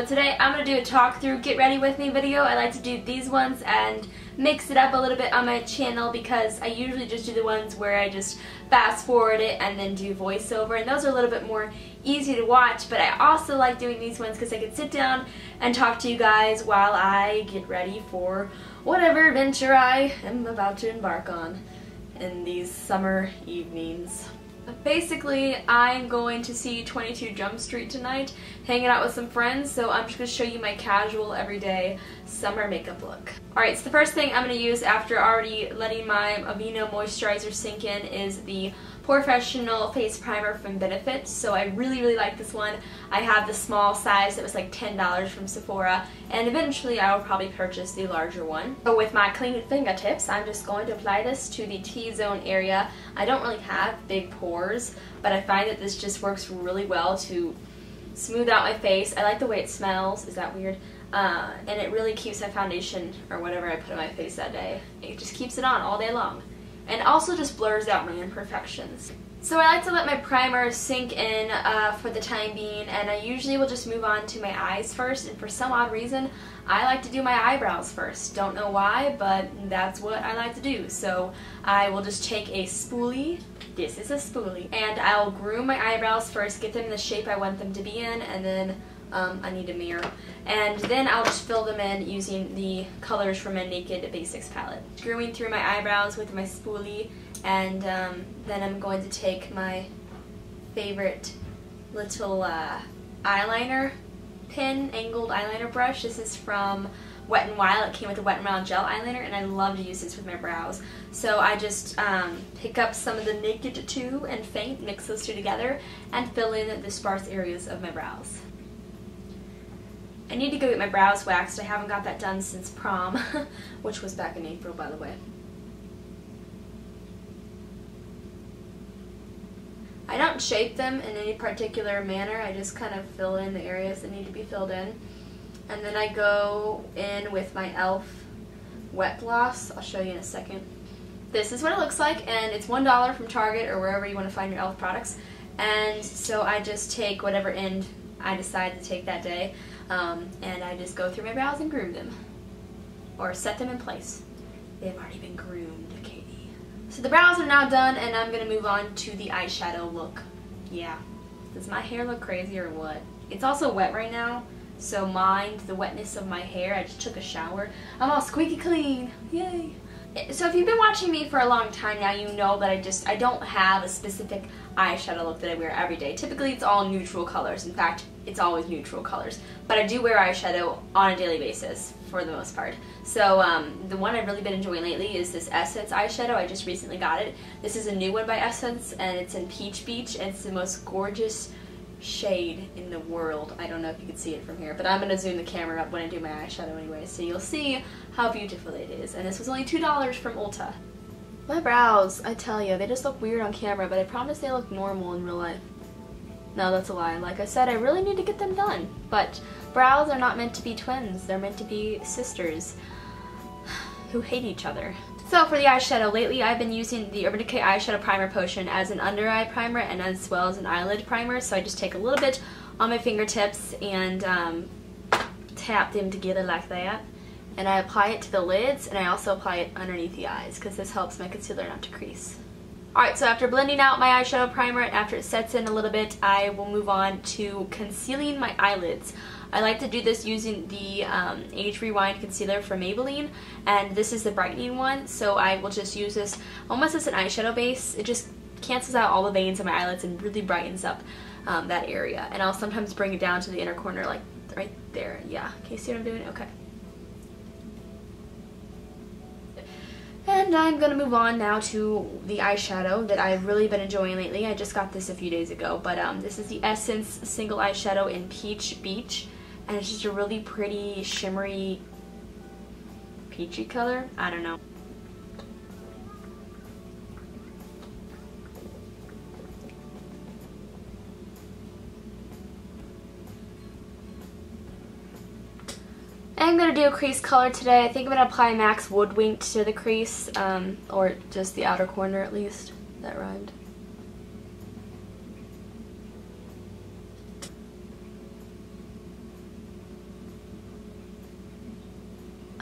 So today I'm going to do a talk through get ready with me video. I like to do these ones and mix it up a little bit on my channel because I usually just do the ones where I just fast forward it and then do voiceover, and those are a little bit more easy to watch, but I also like doing these ones because I can sit down and talk to you guys while I get ready for whatever adventure I am about to embark on in these summer evenings. Basically, I'm going to see 22 Jump Street tonight, hanging out with some friends, so I'm just going to show you my casual, everyday summer makeup look. Alright, so the first thing I'm going to use after already letting my Aveeno moisturizer sink in is the pore-fessional face primer from Benefit. So I really like this one. I have the small size that was like $10 from Sephora, and eventually I will probably purchase the larger one. So with my clean fingertips, I'm just going to apply this to the T-zone area. I don't really have big pores, but I find that this just works really well to smooth out my face. I like the way it smells. Is that weird? And it really keeps my foundation or whatever I put on my face that day. It just keeps it on all day long. And also just blurs out my imperfections. So I like to let my primer sink in for the time being, and I usually will just move on to my eyes first, and for some odd reason I like to do my eyebrows first. Don't know why, but that's what I like to do. So I will just take a spoolie, this is a spoolie, and I'll groom my eyebrows first, get them in the shape I want them to be in, and then I need a mirror. And then I'll just fill them in using the colors from my Naked Basics palette. Grooming through my eyebrows with my spoolie, and then I'm going to take my favorite little eyeliner pen, angled eyeliner brush. This is from Wet n Wild. It came with a Wet n Wild gel eyeliner, and I love to use this with my brows. So I just pick up some of the Naked 2 and Faint, mix those two together, and fill in the sparse areas of my brows. I need to go get my brows waxed. I haven't got that done since prom, which was back in April, by the way. I don't shape them in any particular manner. I just kind of fill in the areas that need to be filled in. And then I go in with my e.l.f. wet gloss. I'll show you in a second. This is what it looks like, and it's $1 from Target or wherever you want to find your e.l.f. products. And so I just take whatever end I decide to take that day, and I just go through my brows and groom them, or set them in place. They've already been groomed, Katie. So the brows are now done, and I'm going to move on to the eyeshadow look. Yeah. Does my hair look crazy or what? It's also wet right now, so mind the wetness of my hair. I just took a shower. I'm all squeaky clean. Yay. So if you've been watching me for a long time now, you know that I don't have a specific eyeshadow look that I wear every day. Typically it's all neutral colors. In fact, it's always neutral colors. But I do wear eyeshadow on a daily basis for the most part. So the one I've really been enjoying lately is this Essence eyeshadow. I just recently got it. This is a new one by Essence, and it's in Peach Beach, and it's the most gorgeous shade in the world. I don't know if you can see it from here, but I'm going to zoom the camera up when I do my eyeshadow anyway, so you'll see how beautiful it is. And this was only $2 from Ulta. My brows, I tell you, they just look weird on camera, but I promise they look normal in real life. No, that's a lie. Like I said, I really need to get them done. But brows are not meant to be twins. They're meant to be sisters who hate each other. So for the eyeshadow, lately I've been using the Urban Decay Eyeshadow Primer Potion as an under eye primer and as well as an eyelid primer. So I just take a little bit on my fingertips and tap them together like that. And I apply it to the lids, and I also apply it underneath the eyes because this helps my concealer not to crease. Alright, so after blending out my eyeshadow primer and after it sets in a little bit, I will move on to concealing my eyelids. I like to do this using the Age Rewind concealer from Maybelline, and this is the brightening one, so I will just use this almost as an eyeshadow base. It just cancels out all the veins in my eyelids and really brightens up that area. And I'll sometimes bring it down to the inner corner, like right there. Yeah, can you see what I'm doing? Okay. And I'm going to move on now to the eyeshadow that I've really been enjoying lately. I just got this a few days ago, but this is the Essence Single Eyeshadow in Peach Beach. And it's just a really pretty, shimmery, peachy color. I don't know. I'm going to do a crease color today. I think I'm going to apply MAC's Woodwinked to the crease, or just the outer corner at least. That rhymed.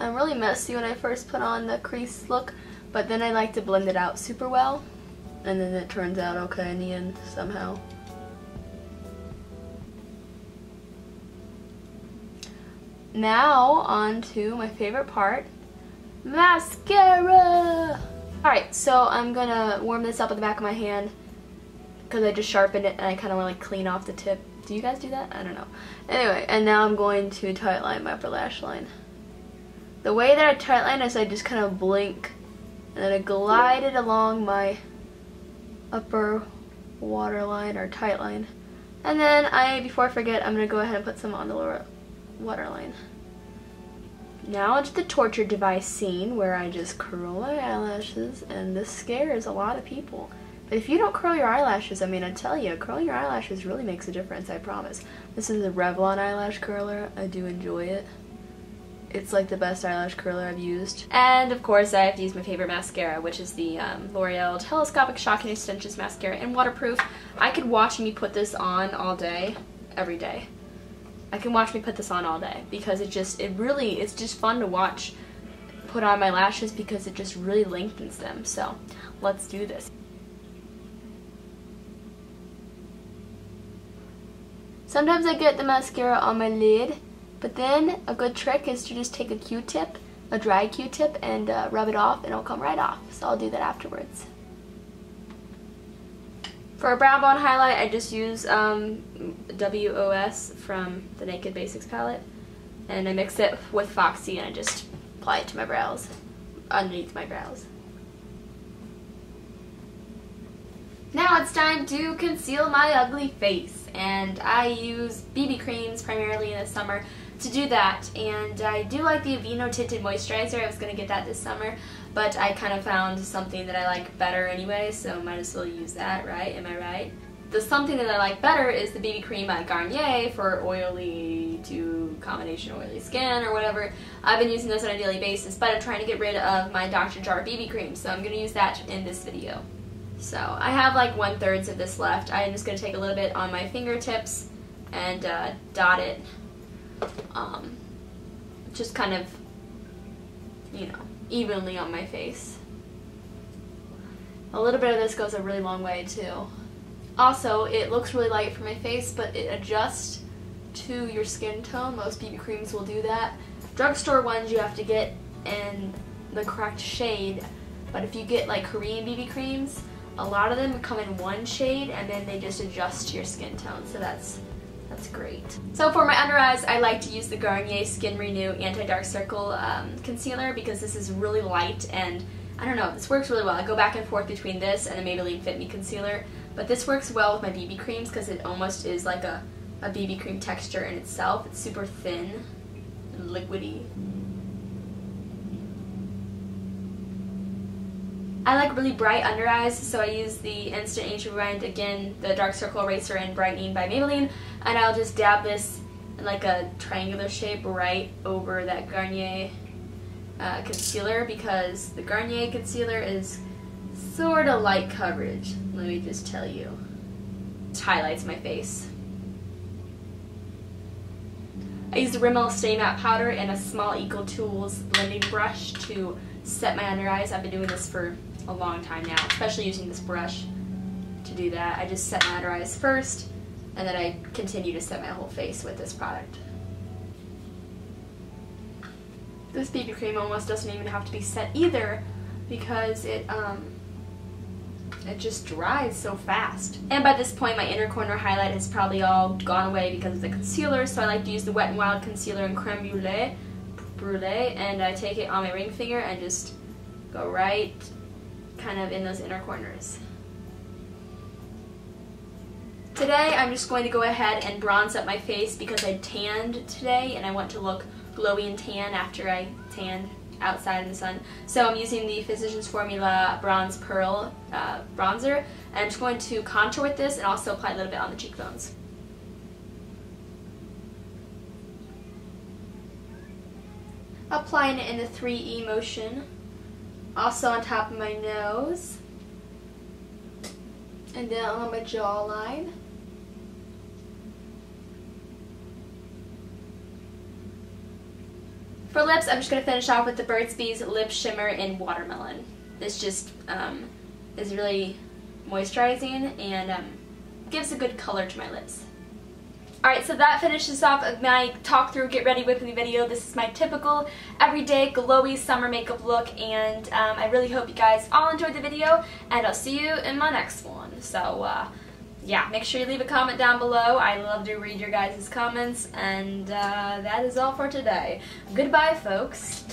I'm really messy when I first put on the crease look, but then I like to blend it out super well, and then it turns out okay in the end somehow. Now on to my favorite part, mascara! Alright, so I'm gonna warm this up with the back of my hand because I just sharpened it and I kind of want to clean off the tip. Do you guys do that? I don't know. Anyway, and now I'm going to tightline my upper lash line. The way that I tightline is I just kind of blink and then I glide it along my upper waterline or tightline. And then before I forget, I'm going to go ahead and put some on the lower waterline. Now into the torture device scene where I just curl my eyelashes, and this scares a lot of people. But if you don't curl your eyelashes, I mean, I tell you, curling your eyelashes really makes a difference, I promise. This is a Revlon eyelash curler. I do enjoy it. It's like the best eyelash curler I've used. And of course I have to use my favorite mascara, which is the L'Oreal Telescopic Shocking Extensions Mascara and waterproof. I could watch me put this on all day, every day. I can watch me put this on all day because it's just fun to watch put on my lashes because it just really lengthens them. So let's do this. Sometimes I get the mascara on my lid, but then a good trick is to just take a Q-tip, a dry Q-tip, and rub it off and it'll come right off. So I'll do that afterwards. For a brown bone highlight, I just use WOS from the Naked Basics palette, and I mix it with Foxy and I just apply it to my brows, underneath my brows. Now it's time to conceal my ugly face, and I use BB creams primarily in the summer to do that, and I do like the Aveeno Tinted Moisturizer. I was going to get that this summer, but I kind of found something that I like better anyway, so might as well use that, right? Am I right? The something that I like better is the BB cream by Garnier for oily to combination oily skin or whatever. I've been using this on a daily basis, but I'm trying to get rid of my Dr. Jart BB cream, so I'm going to use that in this video. So I have like 1/3 of this left. I'm just going to take a little bit on my fingertips and dot it, just kind of, you know, evenly on my face. A little bit of this goes a really long way too. Also, it looks really light for my face, but it adjusts to your skin tone. Most BB creams will do that. Drugstore ones you have to get in the correct shade, but if you get like Korean BB creams, a lot of them come in one shade and then they just adjust to your skin tone, so that's great. So for my under eyes, I like to use the Garnier Skin Renew Anti-Dark Circle Concealer because this is really light and I don't know, this works really well. I go back and forth between this and the Maybelline Fit Me Concealer, but this works well with my BB creams because it almost is like a BB cream texture in itself. It's super thin and liquidy. I like really bright under eyes, so I use the Instant Age Rewind, again, the Dark Circle Eraser and Brightening by Maybelline, and I'll just dab this in like a triangular shape right over that Garnier concealer because the Garnier concealer is sort of light coverage, let me just tell you. It highlights my face. I use the Rimmel Stay Matte Powder and a small Eco Tools blending brush to set my under eyes. I've been doing this for a long time now, especially using this brush to do that. I just set my under eyes first, and then I continue to set my whole face with this product. This BB cream almost doesn't even have to be set either because it just dries so fast. And by this point, my inner corner highlight has probably all gone away because of the concealer, so I like to use the Wet n Wild Concealer in Creme Brulee, and I take it on my ring finger and just go right kind of in those inner corners. Today I'm just going to go ahead and bronze up my face because I tanned today and I want to look glowy and tan after I tanned outside in the sun. So I'm using the Physicians Formula Bronze Pearl bronzer, and I'm just going to contour with this and also apply a little bit on the cheekbones. Applying it in the 3E motion, also on top of my nose, and down on my jawline. For lips, I'm just going to finish off with the Burts Bees Lip Shimmer in Watermelon. This just is really moisturizing and gives a good color to my lips. Alright, so that finishes off of my talk through get ready with me video. This is my typical everyday glowy summer makeup look, and I really hope you guys all enjoyed the video, and I'll see you in my next one. So yeah, make sure you leave a comment down below. I love to read your guys' comments, and that is all for today. Goodbye, folks.